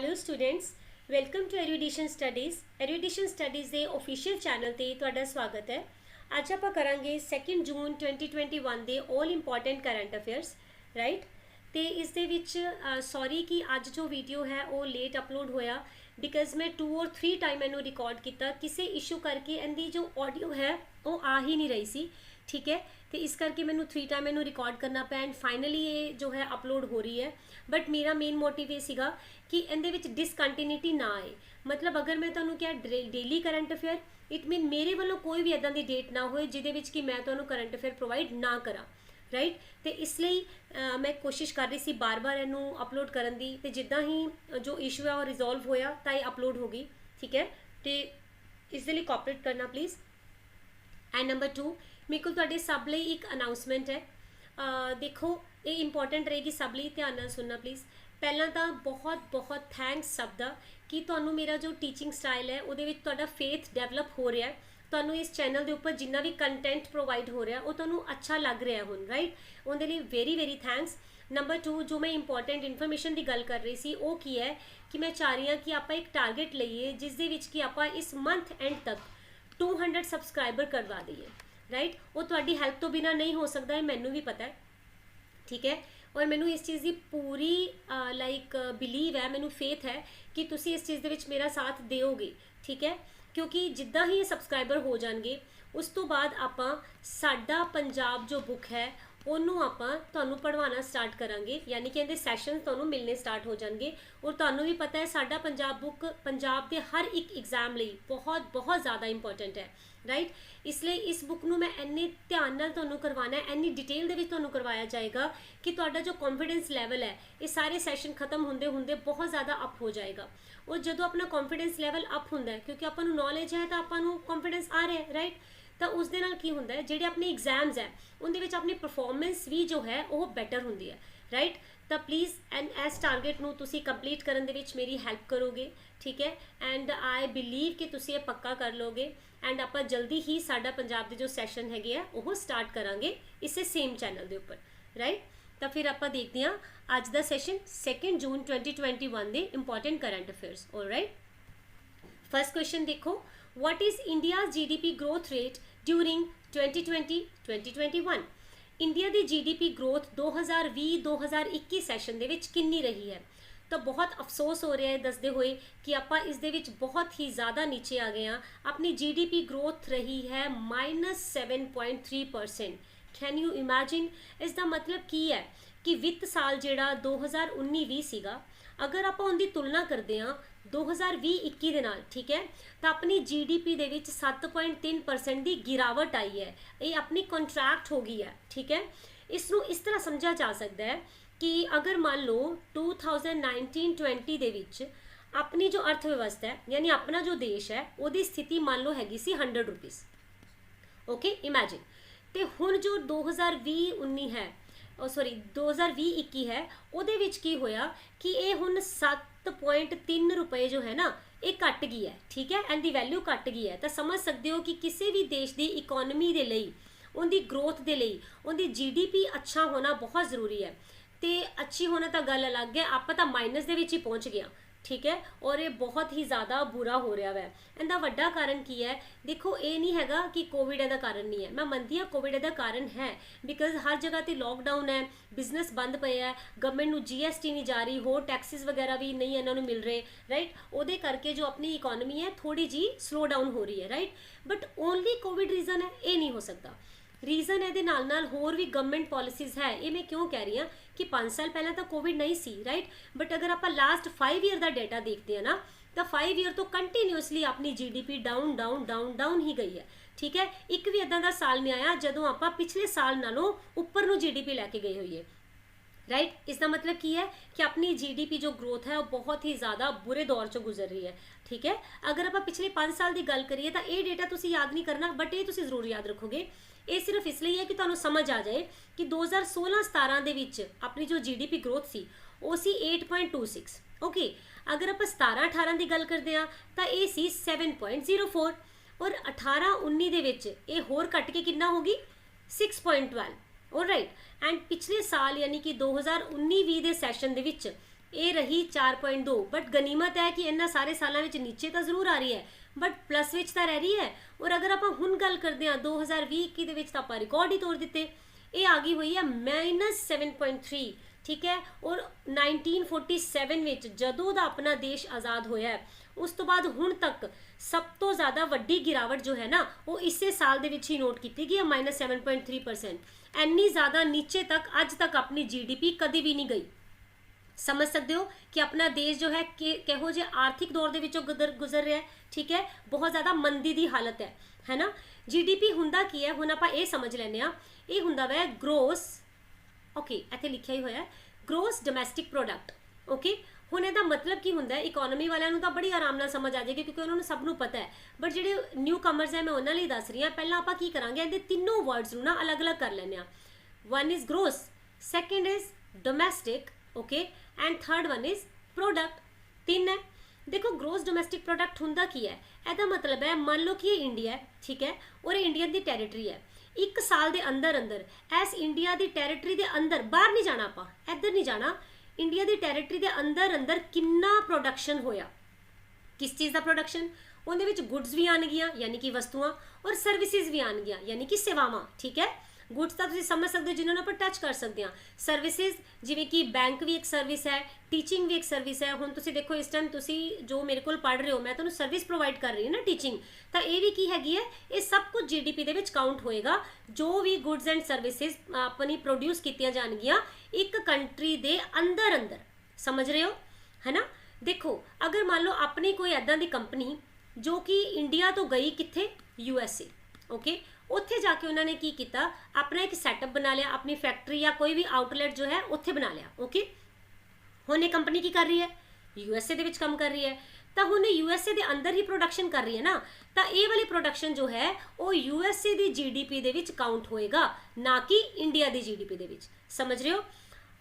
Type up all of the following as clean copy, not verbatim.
Hello students, welcome to education studies. Education studies के official channel ते तुहाडा स्वागत है। अज आपां करांगे 2 जून 2021 के all important current affairs, right. तो इस दे विच सॉरी कि अज जो वीडियो है वो लेट अपलोड होया बिकॉज मैं 2 और 3 टाइम इनू रिकॉर्ड किया, किसी इशू करके इनकी जो ऑडियो है वो आ ही नहीं रही सी, ठीक है। तो इस करके मैंने 3 टाइम इनू रिकॉर्ड करना पाया एंड फाइनली ये जो है अपलोड हो रही है। बट मेरा मेन मोटिव ये सीगा कि इहदे विच डिसकंटिन्यूटी ना आए। मतलब अगर मैं तुहानूं क्या daily current affair, it mean मेरे वालों कोई भी इदां दी डेट ना होए जिहदे विच कि मैं तुहानूं करंट अफेयर प्रोवाइड ना करा, राइट। तो इसलिए मैं कोशिश कर रही सी बार बार इनू अपलोड करन दी, ते जिद्दां ही जो इशू है वो रिजोल्व होया तां ये अपलोड हो गई, ठीक है। तो इस दे लई कोऑपरेट करना प्लीज़। एंड नंबर 2, मेरे को तुहाडे सब लई एक अनाउंसमेंट है। देखो ये इंपॉर्टेंट रहेगी, सब लई ध्यान नाल सुनना प्लीज़। पहला तो बहुत बहुत थैंक्स सब दा कि तुहानूं मेरा जो टीचिंग स्टाइल है उहदे विच तुहाडा फेथ डेवलप हो रहा है। तुहानूं इस चैनल के उपर जिन्ना भी कंटेंट प्रोवाइड हो रहा वो तुहानूं अच्छा लग रहा हुण, राइट। उहदे लई वेरी वेरी थैंक्स। नंबर 2, जो मैं इंपॉर्टेंट इन्फॉर्मेशन की गल कर रही सी वो की है कि मैं चाह रही हाँ कि आप एक टारगेट लईए जिस दे विच कि आप इस मंथ एंड तक 200 सबसक्राइबर करवा दईए, राइट। वो तुहाडी हेल्प तो बिना नहीं हो सकता, है मैनू भी पता है, ठीक है। और मैनू इस चीज़ की पूरी लाइक बिलीव है, मैनू फेथ है कि तुसी इस चीज़ दे विच मेरा साथ दोगे, ठीक है। क्योंकि जिद्दां ही सबसक्राइबर हो जाएंगे उस तो बाद आपां साडा पंजाब जो बुक है ਉਹਨੂੰ ਆਪਾਂ ਤੁਹਾਨੂੰ पढ़वाना स्टार्ट करांगे, यानी कि इहदे सैशन ਤੁਹਾਨੂੰ मिलने स्टार्ट हो जाएंगे। और ਤੁਹਾਨੂੰ भी पता है साडा पंजाब बुक पंजाब के हर एक एग्जाम ਲਈ बहुत बहुत ज़्यादा इंपॉर्टेंट है, राइट। इसलिए इस बुक ਨੂੰ मैं इन्ने ध्यान नाल ਤੁਹਾਨੂੰ करवाना है, इन्नी डिटेल ਦੇ ਵਿੱਚ ਤੁਹਾਨੂੰ करवाया जाएगा कि ਤੁਹਾਡਾ जो कॉन्फिडेंस लैवल है ये सारे सैशन खत्म होंदे होंदे बहुत ज़्यादा अप हो जाएगा। और जो अपना कॉन्फिडेंस लैवल अप होंदा है, क्योंकि आपां नूं नॉलेज है तो आपां नूं कॉन्फिडेंस आ रहा है, राइट। तो उस दे नाल की हुंदा है जिहड़े अपने एग्जाम्स है उनके विच अपनी परफॉर्मेंस भी जो है वो बेटर होंदी है, राइट। तो प्लीज़ एंड एस टारगेट नूं तुसी कंप्लीट करन दे विच मेरी हेल्प करोगे, ठीक है। एंड आई बिलीव कि तुसी ये पक्का कर लोगे एंड आपां जल्दी ही साडा पंजाब दे जो सैशन हैगे आ वो स्टार्ट करांगे इसे सेम चैनल दे उपर, राइट। तो फिर आपां देखते हैं अज दा सैशन 2 जून 2021 दे important current affairs, alright. First question देखो, what is India's GDP growth rate during 2020-2021? India की जीडीपी ग्रोथ 2020-2021 सैशन दे विच कितनी रही है? तो बहुत अफसोस हो रहा है दसते हुए कि आप इस दे विच बहुत ही ज़्यादा नीचे आ गए हैं। अपनी जीडीपी ग्रोथ रही है -7.3%। Can you imagine? इसका मतलब की है कि वित्त साल जिहड़ा 2019-20 सीगा, अगर आप उनकी तुलना करते हैं 2020-21 के नाल, ठीक है, तो अपनी जीडीपी दे विच 7.3% की गिरावट आई है। ये अपनी कॉन्ट्रैक्ट हो गई है, ठीक है। इसनों इस तरह समझा जा सकता है कि अगर मान लो 2019-20 दे विच अपनी जो अर्थव्यवस्था है यानी अपना जो देश है वो स्थिति मान लो हैगी सी 100 रुपीज़, ओके इमेजिन। तो हुण जो 2020-19 है, सॉरी 2020-21 है, ਉਹਦੇ ਵਿੱਚ ਕੀ ਹੋਇਆ कि ये हुण 7.3 रुपए जो है ना ये घट गई है, ठीक है। एंड दी वैल्यू घट गई है। तो समझ सकते हो कि किसी भी देश की इकोनॉमी के लिए उनकी ग्रोथ के लिए उनकी जीडीपी अच्छा होना बहुत ज़रूरी है। तो अच्छी होना तो गल अलग है, आप तो माइनस के विच ही पहुँच गया, ठीक है। और ये बहुत ही ज़्यादा बुरा हो रहा है। इनका वड्डा कारण की है? देखो ये नहीं हैगा कि कोविड इहदा कारण नहीं है, मैं मनती हाँ कोविड इहदा कारण है, बिकॉज हर जगह ते लॉकडाउन है, बिजनेस बंद पे है, गवर्नमेंट नूं जीएसटी नहीं जा रही, होर टैक्सिस वगैरह भी नहीं इन्होंने मिल रहे, राइट। उहदे करके जो अपनी इकोनॉमी है थोड़ी जी स्लो डाउन हो रही है, right. But only covid reason है ये नहीं हो सकता। रीजन ये नाल नाल होर भी गवर्नमेंट पॉलिसीज़ है। ये मैं क्यों कह रही हाँ कि 5 साल पहले तो कोविड नहीं सी, राइट। बट अगर आप लास्ट 5 ईयर का डेटा देखते हैं ना तो 5 ईयर तो कंटीन्यूअसली अपनी GDP down down down down ही गई है, ठीक है। एक भी इदां दा साल नहीं आया जदों आप पिछले साल नालों उपर नूं जीडीपी लैके गए हुई है, राइट। इसका मतलब की है कि अपनी जीडीपी जो ग्रोथ है वो बहुत ही ज़्यादा बुरे दौर चो गुजर रही है, ठीक है। अगर आप पिछले 5 साल की गल करिए तो ये डेटा तुसीं याद नहीं करना, बट ये तुसीं जरूर याद रखोगे। ये सिर्फ इसलिए है कि तुहानूं समझ आ जाए कि 2016-17 दे विच अपनी जो जीडीपी ग्रोथ सी वो सी 8.26, ओके। अगर आप 17-18 की गल करते हैं तो ये सी 7.04 और 18-19 दे विच ये होर घट के कितना होगी 6.12, ऑलराइट। एंड पिछले साल यानी कि 2019-20 के सैशन दे विच ये रही 4.2, बट गनीमत है कि इन्होंने सारे सालों में नीचे तो जरूर आ रही है बट प्लस विच तो रह रही है। और अगर आप हुण गल करते हैं 2020-21 दे विच तां आपां रिकॉर्ड ही तोड़ दिते, ये आ गई हुई है -7.3, ठीक है। और 1947 विच जदों दा अपना देश आज़ाद होया है उस तो बाद हुण तक सब तो ज़्यादा वड्डी गिरावट जो है ना वो इसे साल दे विच ही नोट की गई है, -7.3%। इन्नी ज़्यादा नीचे तक अज तक अपनी GDP कभी भी नहीं गई। समझ सकते हो कि अपना देश जो है किहो जे आर्थिक दौर दे विचों गुजर रहा है, ठीक है। बहुत ज़्यादा मंदी दी हालत है ना। GDP हुंदा की है, हुण आपां ये समझ लैंदे आ, ये हुंदा वै ग्रोस, ओके इत्थे लिखिया ही होया ग्रोस डोमैसटिक प्रोडक्ट, ओके। हुण इहदा मतलब की हुंदा है, इकोनॉमी वालियां नूं तां बड़ी आराम नाल समझ आ जाएगी क्योंकि उन्होंने सब नूं पता है, बट जिहड़े न्यू कमर्स है मैं उन्हां लई दस रही हां। पहलां आपां की करांगे, इहदे तीनों वर्ड्स नूं ना अलग अलग कर लैंदे आ। One is gross, second is domestic, okay, and third one is product. तीन है। देखो ग्रोस डोमैसटिक प्रोडक्ट हुंदा की है, इहदा मतलब है मान लो कि ये इंडिया है, ठीक है, और इंडियन दी टैरेटरी है। एक साल दे अंदर अंदर एस इंडिया दी टैरेटरी दे अंदर, बाहर नहीं जाना, आपां इधर नहीं जाना, इंडिया दी टैरेटरी दे अंदर अंदर कितना प्रोडक्शन होया, किस चीज़ का प्रोडक्शन, उहदे विच गुड्स भी आनगियां यानी कि वस्तुआं, और सर्विसेज भी आनगियां यानी कि सेवावां, ठीक है। गुड्स तो तुसीं समझ सकते हो जिन्होंने आप टच कर सकते हैं, सर्विसेज जिवें कि बैंक भी एक सर्विस है, टीचिंग भी एक सर्विस है। हुण तुसीं देखो इस टाइम तुसीं जो मेरे को पढ़ रहे हो, मैं तुहानूं सर्विस प्रोवाइड कर रही हूँ ना टीचिंग, तो ये भी की हैगी है, ये सब कुछ GDP दे विच काउंट होएगा। जो भी गुड्स एंड सर्विसेज अपनी प्रोड्यूस कीतियां जाणगियां एक कंट्री दे अंदर अंदर, समझ रहे हो, है ना। देखो अगर मान लो अपनी कोई ऐदां दी कंपनी जो कि इंडिया तो गई कित्थे, USA, ओके, उत्थे जाके उन्होंने की किया, अपना एक सैटअप बना लिया, अपनी फैक्ट्री या कोई भी आउटलैट जो है उत्थे बना लिया, ओके। हुण ये कंपनी की कर रही है, USA दे विच काम कर रही है, तो हुण USA दे अंदर ही प्रोडक्शन कर रही है ना, तो ये वाली प्रोडक्शन जो है वो USA दी GDP दे विच काउंट होएगा, ना कि इंडिया दी GDP दे विच। समझ रहे हो।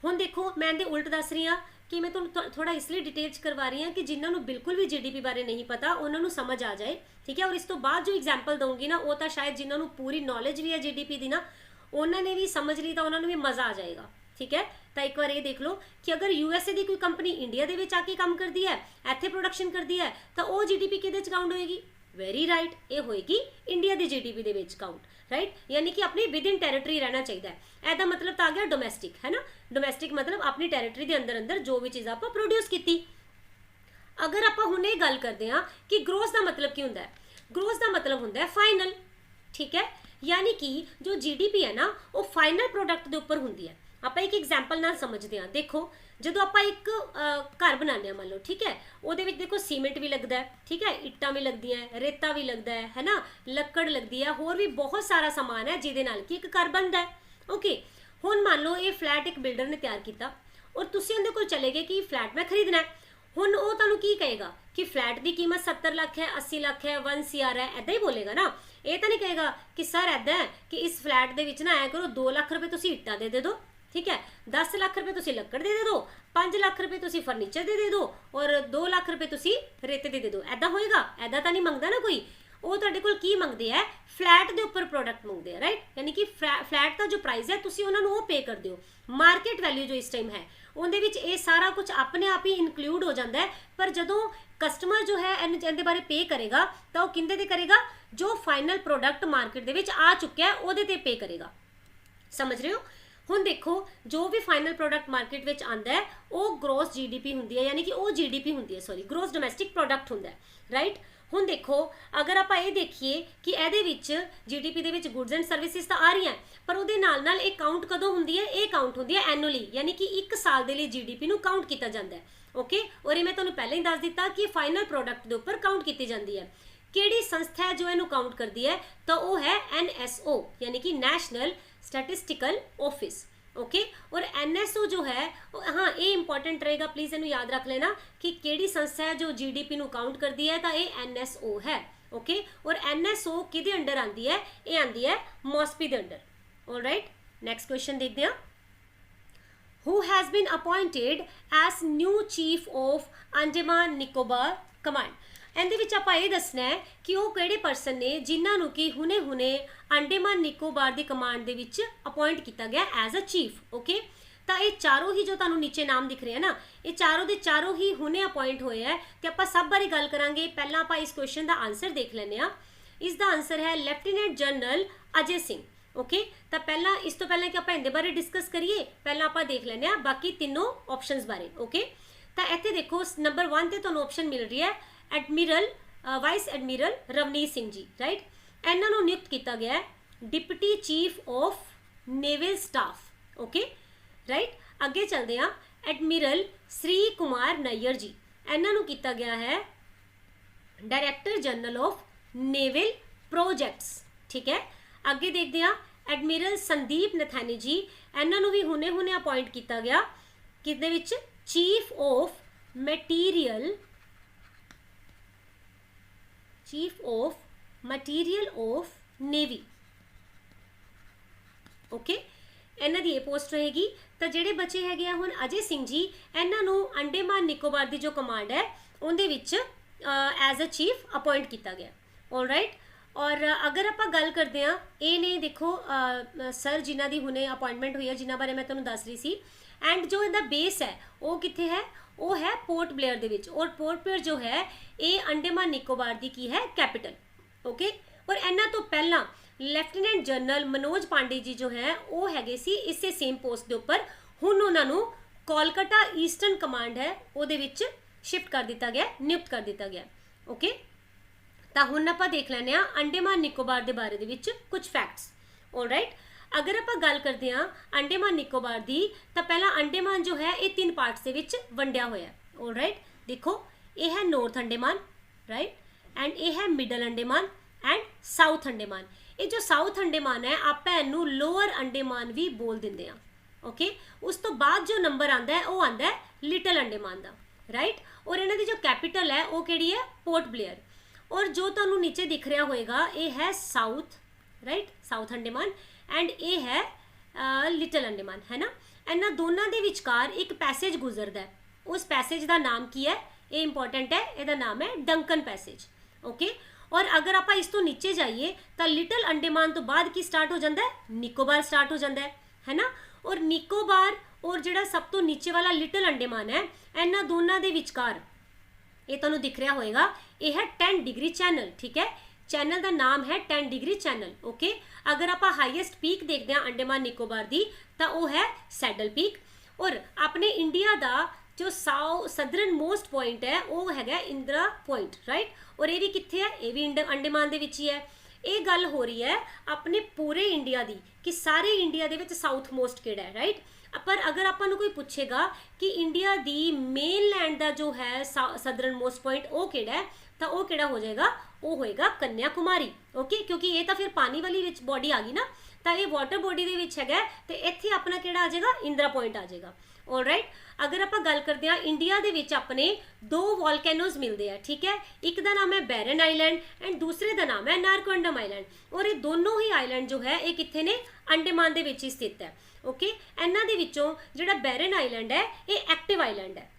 हुण देखो मैं इहदे उल्ट दस रही हाँ कि मैं तुहानूं थोड़ा इसलिए डिटेल्स करवा रही हाँ कि जिन्होंने बिल्कुल भी GDP बारे नहीं पता उन्होंने समझ आ जाए, ठीक है। और इस तो बाद जो एग्जाम्पल दूंगी ना वो तो शायद जिन्होंने पूरी नॉलेज भी है GDP की ना उन्होंने भी समझ ली तो उन्होंने भी मज़ा आ जाएगा, ठीक है। तो एक बार ये देख लो कि अगर USA की कोई कंपनी इंडिया के विच आके काम करती है, इत्थे प्रोडक्शन करती है, तो वो GDP किहदे च काउंट होएगी, वेरी राइट, ये होएगी इंडिया की GDP दे विच काउंट, राइट। यानी कि अपनी विद इन टैरेटरी रहना चाहिए। ऐसा मतलब तो आ गया डोमैसटिक, है ना। डोमैसटिक मतलब अपनी टैरेटरी के अंदर अंदर जो भी चीज़ आप प्रोड्यूस की। अगर आप हुणे गल करते हैं कि ग्रोस का मतलब की होंदा है, ग्रोस का मतलब होंदा है फाइनल, ठीक है। यानी कि जो GDP है ना वो फाइनल प्रोडक्ट के उपर होंदी है। आप एक एग्जाम्पल नाल समझते हैं। देखो जो आप एक घर बनाने मान लो, ठीक है, वो देखो सीमेंट भी लगता है, ठीक है, इट्टां भी लगती हैं, रेता भी लगता है ना, लक्कड़ लगती है, होर भी बहुत सारा समान है जिहदे नाल कि एक घर बनता है, ओके। हुण मान लो ये फ्लैट एक बिल्डर ने तैयार किया और तुसीं उहदे कोल चले गए कि फ्लैट मैं खरीदना है। हुण वो तुहानूं की कहेगा कि फ्लैट की कीमत 70 लाख है, 80 लाख है, 1 CR है, ऐदा ही बोलेगा ना। ये तो नहीं कहेगा कि सर ऐदा है कि इस फ्लैट के विच ना ऐ करो 2 लाख रुपए तुसीं इट्टां दे दो, ठीक है, 10 लाख रुपए तुसीं लक्कड़ दे दो, 5 लाख रुपए तुसीं फर्नीचर दे दो और 2 लाख रुपए तुसीं रेते दे दो। ऐदा होएगा? ऐदा तो नहीं मंगदा ना कोई। वो तुहाडे कोल की मंगदे है, फ्लैट के उपर प्रोडक्ट मंगदे हैं, राइट। यानी कि फ्लैट का जो प्राइस है तुसीं उन्हां नूं वो पे कर दिओ। मार्केट वैल्यू जो इस टाइम है उहदे विच ये सारा कुछ अपने आप ही इनकलूड हो जाता है। पर जदों कस्टमर जो है इहदे बारे पे करेगा तो वह किंदे ते करेगा, जो फाइनल प्रोडक्ट मार्केट दे विच आ चुका है उहदे ते पे करेगा। समझ रहे हो। हुण देखो जो भी फाइनल प्रोडक्ट मार्केट विच आंदा है वो ग्रोस GDP हुंदी है, यानी कि वो GDP हुंदी है, सॉरी ग्रोस डोमैसटिक प्रोडक्ट हुंदा है, राइट। हुण देखो अगर आप ये देखिए कि इहदे विच GDP they which goods and services तो आ रही हैं, पर उहदे नाल नाल एक काउंट कदों हुंदी है, ये काउंट हुंदी है एनुअली, यानी कि एक साल दे लई GDP नूं काउंट किया जाता है, ओके। और ये मैं तुहानूं पहले ही दस दिता कि फाइनल प्रोडक्ट के उपर काउंट की जाती है। किहड़ी संस्था है जो इहनूं काउंट करती है, तो वो है NSO, यानी कि नैशनल स्टैटिस्टिकल ऑफिस, ओके। और NSO जो है, हाँ ये इंपॉर्टेंट रहेगा, प्लीज़ इन्हू याद रख लेना कि केड़ी संस्था है जो GDP नूं काउंट करती है, तो ये NSO है, ओके। और NSO किहदे अंडर आती है, ये आती है MOSPI दे अंडर। ऑलराइट, नेक्स्ट क्वेश्चन देखते हैं। Who has been appointed as new chief of Andaman Nicobar Command? ਇਹਦੇ ਵਿੱਚ ਆਪਾਂ ਇਹ ਦੱਸਣਾ ਹੈ ਕਿ ਉਹ ਕਿਹੜੇ ਪਰਸਨ ਨੇ ਜਿਨ੍ਹਾਂ ਨੂੰ ਕਿ ਹੁਣੇ ਅੰਡੇਮਾਨ ਨਿਕੋਬਾਰ ਦੀ ਕਮਾਂਡ ਦੇ ਵਿੱਚ ਅਪਾਇੰਟ ਕੀਤਾ ਗਿਆ ਐਜ਼ ਅ ਚੀਫ, ਓਕੇ। ਤਾਂ ਇਹ ਚਾਰੋਂ ਹੀ ਜੋ ਤੁਹਾਨੂੰ ਨੀਚੇ ਨਾਮ ਦਿਖ ਰਹੇ ਆ ਨਾ, ਇਹ ਚਾਰੋਂ ਦੇ ਚਾਰੋਂ ਹੀ ਹੁਣੇ ਅਪਾਇੰਟ ਹੋਏ ਹੈ ਤੇ ਆਪਾਂ ਸਭ ਬਾਰੇ ਗੱਲ ਕਰਾਂਗੇ। ਪਹਿਲਾਂ ਆਪਾਂ ਇਸ ਕੁਐਸਚਨ ਦਾ ਆਨਸਰ ਦੇਖ ਲੈਂਦੇ ਆ। ਇਸ ਦਾ ਆਨਸਰ ਹੈ ਲੈਫਟੀਨੈਂਟ ਜਨਰਲ ਅਜੇ ਸਿੰਘ। ਓਕੇ, ਤਾਂ ਪਹਿਲਾਂ ਇਸ ਤੋਂ ਪਹਿਲਾਂ ਕਿ ਆਪਾਂ ਇਹਦੇ ਬਾਰੇ ਡਿਸਕਸ ਕਰੀਏ, ਪਹਿਲਾਂ ਆਪਾਂ ਦੇਖ ਲੈਂਦੇ ਆ ਬਾਕੀ ਤਿੰਨੋਂ ਆਪਸ਼ਨਸ ਬਾਰੇ। ਓਕੇ, ਤਾਂ ਇੱਥੇ ਦੇਖੋ ਨੰਬਰ 1 ਤੇ ਤੁਹਾਨੂੰ ਆਪਸ਼ਨ ਮਿਲ ਰਹੀ ਹੈ admiral vice admiral Ravneet Singh ji, right. ਇਹਨਾਂ ਨੂੰ ਨਿਯੁਕਤ ਕੀਤਾ ਗਿਆ ਹੈ deputy chief of naval staff. Okay, right. ਅੱਗੇ ਚੱਲਦੇ ਆ, ਐਡਮਿਰਲ ਸ੍ਰੀ ਕੁਮਾਰ ਨਈਅਰ ਜੀ, ਇਹਨਾਂ ਨੂੰ ਕੀਤਾ ਗਿਆ ਹੈ director general of naval projects. ਠੀਕ ਹੈ, ਅੱਗੇ ਦੇਖਦੇ ਆ ਐਡਮਿਰਲ ਸੰਦੀਪ ਨਥਾਨੀ ਜੀ, ਇਹਨਾਂ ਨੂੰ ਵੀ ਹੁਣੇ ਅਪਾਇੰਟ ਕੀਤਾ ਗਿਆ ਕਿਹਦੇ ਵਿੱਚ, chief of material of navy. Okay, ਇਹਨਾਂ ਦੀ ਇਹ ਪੋਸਟ ਰਹੇਗੀ। ਤਾਂ ਜਿਹੜੇ ਬੱਚੇ ਹੈਗੇ ਆ ਹੁਣ ਅਜੇ ਸਿੰਘ ਜੀ, ਇਹਨਾਂ ਨੂੰ ਅੰਡੇਮਾਨ ਨਿਕੋਬਾਰ ਦੀ ਜੋ ਕਮਾਂਡ ਹੈ ਉਹਦੇ ਵਿੱਚ ਐਜ਼ ਅ ਚੀਫ ਅਪਾਇੰਟ ਕੀਤਾ ਗਿਆ। ਆਲਰਾਈਟ, ਔਰ ਅਗਰ ਆਪਾਂ ਗੱਲ ਕਰਦੇ ਹਾਂ, ਇਹ ਨੇ ਦੇਖੋ ਸਰ ਜਿਨ੍ਹਾਂ ਦੀ ਹੁਣੇ ਅਪਾਇੰਟਮੈਂਟ ਹੋਈ ਹੈ, ਜਿਨ੍ਹਾਂ ਬਾਰੇ ਮੈਂ ਤੁਹਾਨੂੰ ਦੱਸ ਰਹੀ ਸੀ। ਐਂਡ ਜੋ ਇਹਦਾ ਬੇਸ ਹੈ ਉਹ ਕਿੱਥੇ ਹੈ, ਉਹ ਹੈ ਪੋਰਟ ਬਲੇਅਰ ਦੇ ਵਿੱਚ। ਔਰ ਪੋਰਟ ਬਲੇਅਰ ਜੋ ਹੈ ਇਹ ਅੰਡੇਮਾਨ ਨਿਕੋਬਾਰ ਦੀ ਕੀ ਹੈ, ਕੈਪੀਟਲ। ਓਕੇ, ਔਰ ਇਹਨਾਂ ਤੋਂ ਪਹਿਲਾਂ ਲੈਫਟੀਨੈਂਟ ਜਨਰਲ ਮਨੋਜ ਪਾਂਡੇ ਜੀ ਜੋ ਹੈ ਉਹ ਹੈਗੇ ਸੀ ਇਸੇ ਸੇਮ ਪੋਸਟ ਦੇ ਉੱਪਰ। ਹੁਣ ਉਹਨਾਂ ਨੂੰ ਕੋਲਕਾਤਾ ਈਸਟਰਨ ਕਮਾਂਡ ਹੈ ਉਹਦੇ ਵਿੱਚ ਸ਼ਿਫਟ ਕਰ ਦਿੱਤਾ ਗਿਆ, ਨਿਯੁਕਤ ਕਰ ਦਿੱਤਾ ਗਿਆ। ਓਕੇ, ਤਾਂ ਹੁਣ ਆਪਾਂ ਦੇਖ ਲੈਂਦੇ ਆ ਅੰਡੇਮਾਨ ਨਿਕੋਬਾਰ ਦੇ ਬਾਰੇ ਦੇ ਵਿੱਚ ਕੁਝ ਫੈਕਟਸ। ਆਲਰਾਈਟ, ਅਗਰ ਆਪਾਂ ਗੱਲ ਕਰਦੇ ਹਾਂ ਅੰਡੇਮਾਨ ਨਿਕੋਬਾਰ ਦੀ, ਤਾਂ ਪਹਿਲਾਂ ਅੰਡੇਮਾਨ ਜੋ ਹੈ ਇਹ 3 ਪਾਰਟਸ ਦੇ ਵਿੱਚ ਵੰਡਿਆ ਹੋਇਆ। ਆਲਰਾਈਟ, ਦੇਖੋ ਇਹ ਹੈ ਨਾਰਥ ਅੰਡੇਮਾਨ, ਰਾਈਟ, ਐਂਡ ਇਹ ਹੈ middle Andaman and south Andaman. ਇਹ ਜੋ ਸਾਊਥ ਅੰਡੇਮਾਨ ਹੈ ਆਪਾਂ ਇਹਨੂੰ ਲੋਅਰ ਅੰਡੇਮਾਨ ਵੀ ਬੋਲ ਦਿੰਦੇ ਆ। ਓਕੇ, ਉਸ ਤੋਂ ਬਾਅਦ ਜੋ ਨੰਬਰ ਆਂਦਾ ਹੈ ਉਹ ਆਂਦਾ ਹੈ ਲਿਟਲ ਅੰਡੇਮਾਨ ਦਾ, ਰਾਈਟ। ਔਰ ਇਹਨਾਂ ਦੀ ਜੋ ਕੈਪੀਟਲ ਹੈ ਉਹ ਕਿਹੜੀ ਹੈ, ਪੋਰਟ ਬਲੇਅਰ। ਔਰ ਜੋ ਤੁਹਾਨੂੰ ਨੀਚੇ ਦਿਖ ਰਿਹਾ ਹੋਏਗਾ ਇਹ ਹੈ south, right, south Andaman, and ਇਹ ਹੈ ਲਿਟਲ ਅੰਡੇਮਾਨ, ਹੈ ਨਾ। ਇਹਨਾਂ ਦੋਨਾਂ ਦੇ ਵਿਚਕਾਰ ਇੱਕ ਪੈਸੇਜ ਗੁਜ਼ਰਦਾ ਹੈ, ਉਸ ਪੈਸੇਜ ਦਾ ਨਾਮ ਕੀ ਹੈ, ਇਹ ਇੰਪੋਰਟੈਂਟ ਹੈ, ਇਹਦਾ ਨਾਮ ਹੈ ਡੰਕਨ ਪੈਸੇਜ। ਓਕੇ, ਔਰ ਅਗਰ ਆਪਾਂ ਇਸ ਤੋਂ ਨੀਚੇ ਜਾਈਏ ਤਾਂ ਲਿਟਲ ਅੰਡੇਮਾਨ ਤੋਂ ਬਾਅਦ ਕੀ ਸਟਾਰਟ ਹੋ ਜਾਂਦਾ ਹੈ, ਨਿਕੋਬਾਰ ਸਟਾਰਟ ਹੋ ਜਾਂਦਾ ਹੈ ਨਾ। ਔਰ ਨਿਕੋਬਾਰ ਔਰ ਜਿਹੜਾ ਸਭ ਤੋਂ ਨੀਚੇ ਵਾਲਾ ਲਿਟਲ ਅੰਡੇਮਾਨ ਹੈ, ਇਹਨਾਂ ਦੋਨਾਂ ਦੇ ਵਿਚਕਾਰ ਇਹ ਤੁਹਾਨੂੰ ਦਿਖ ਰਿਹਾ ਹੋਏਗਾ ਇਹ ਹੈ 10 ਡਿਗਰੀ ਚੈਨਲ। ਠੀਕ ਹੈ, ਚੈਨਲ ਦਾ ਨਾਮ ਹੈ 10 ਡਿਗਰੀ ਚੈਨਲ। ਓਕੇ, ਅਗਰ ਆਪਾਂ ਹਾਈਐਸਟ ਪੀਕ ਦੇਖਦੇ ਹਾਂ ਅੰਡੇਮਾਨ ਨਿਕੋਬਾਰ ਦੀ ਤਾਂ ਉਹ ਹੈ ਸੈਡਲ ਪੀਕ। ਔਰ ਆਪਣੇ ਇੰਡੀਆ ਦਾ ਜੋ ਸਦਰਨ ਮੋਸਟ ਪੁਆਇੰਟ ਹੈ ਉਹ ਹੈਗਾ ਇੰਦਰਾ ਪੁਆਇੰਟ, ਰਾਈਟ। ਔਰ ਇਹ ਵੀ ਕਿੱਥੇ ਹੈ, ਇਹ ਵੀ ਅੰਡੇਮਾਨ ਦੇ ਵਿੱਚ ਹੀ ਹੈ। ਇਹ ਗੱਲ ਹੋ ਰਹੀ ਹੈ ਆਪਣੇ ਪੂਰੇ ਇੰਡੀਆ ਦੀ ਕਿ ਸਾਰੇ ਇੰਡੀਆ ਦੇ ਵਿੱਚ ਸਾਊਥ ਮੋਸਟ ਕਿਹੜਾ ਹੈ, ਰਾਈਟ। ਪਰ ਅਗਰ ਆਪਾਂ ਨੂੰ ਕੋਈ ਪੁੱਛੇਗਾ ਕਿ ਇੰਡੀਆ ਦੀ ਮੇਨਲੈਂਡ ਦਾ ਜੋ ਹੈ ਸਦਰਨ ਮੋਸਟ ਪੁਆਇੰਟ ਉਹ ਕਿਹੜਾ ਹੈ, ਤਾਂ ਉਹ ਕਿਹੜਾ ਹੋ ਜਾਏਗਾ, ਉਹ ਹੋਏਗਾ ਕੰਨਿਆ ਕੁਮਾਰੀ। ਓਕੇ, ਕਿਉਂਕਿ ਇਹ ਤਾਂ ਫਿਰ ਪਾਣੀ ਵਾਲੀ ਵਿੱਚ ਬੋਡੀ ਆ ਗਈ ਨਾ, ਤਾਂ ਇਹ ਵਾਟਰ ਬੋਡੀ ਦੇ ਵਿੱਚ ਹੈਗਾ ਤੇ ਇੱਥੇ ਆਪਣਾ ਕਿਹੜਾ ਆ ਜਾਏਗਾ, ਇੰਦਰਾ ਪੁਆਇੰਟ ਆ ਜਾਏਗਾ। ਆਲਰਾਈਟ, ਅਗਰ ਆਪਾਂ ਗੱਲ ਕਰਦੇ ਹਾਂ ਇੰਡੀਆ ਦੇ ਵਿੱਚ ਆਪਣੇ 2 ਵੋਲਕੈਨੋਜ਼ ਮਿਲਦੇ ਆ। ਠੀਕ ਹੈ, ਇੱਕ ਦਾ ਨਾਮ ਹੈ ਬੈਰਨ ਆਈਲੈਂਡ ਐਂਡ ਦੂਸਰੇ ਦਾ ਨਾਮ ਹੈ ਨਾਰਕੋਂਡਮ ਆਈਲੈਂਡ। ਔਰ ਇਹ ਦੋਨੋਂ ਹੀ ਆਈਲੈਂਡ ਜੋ ਹੈ ਇਹ ਕਿੱਥੇ ਨੇ, ਅੰਡੇਮਾਨ ਦੇ ਵਿੱਚ ਹੀ ਸਥਿਤ ਹੈ। ਓਕੇ, ਇਹਨਾਂ ਦੇ ਵਿੱਚੋਂ ਜਿਹੜਾ ਬੈਰਨ ਆਈਲੈਂਡ ਹੈ ਇਹ ਐਕਟਿਵ ਆਈਲੈਂਡ ਹੈ।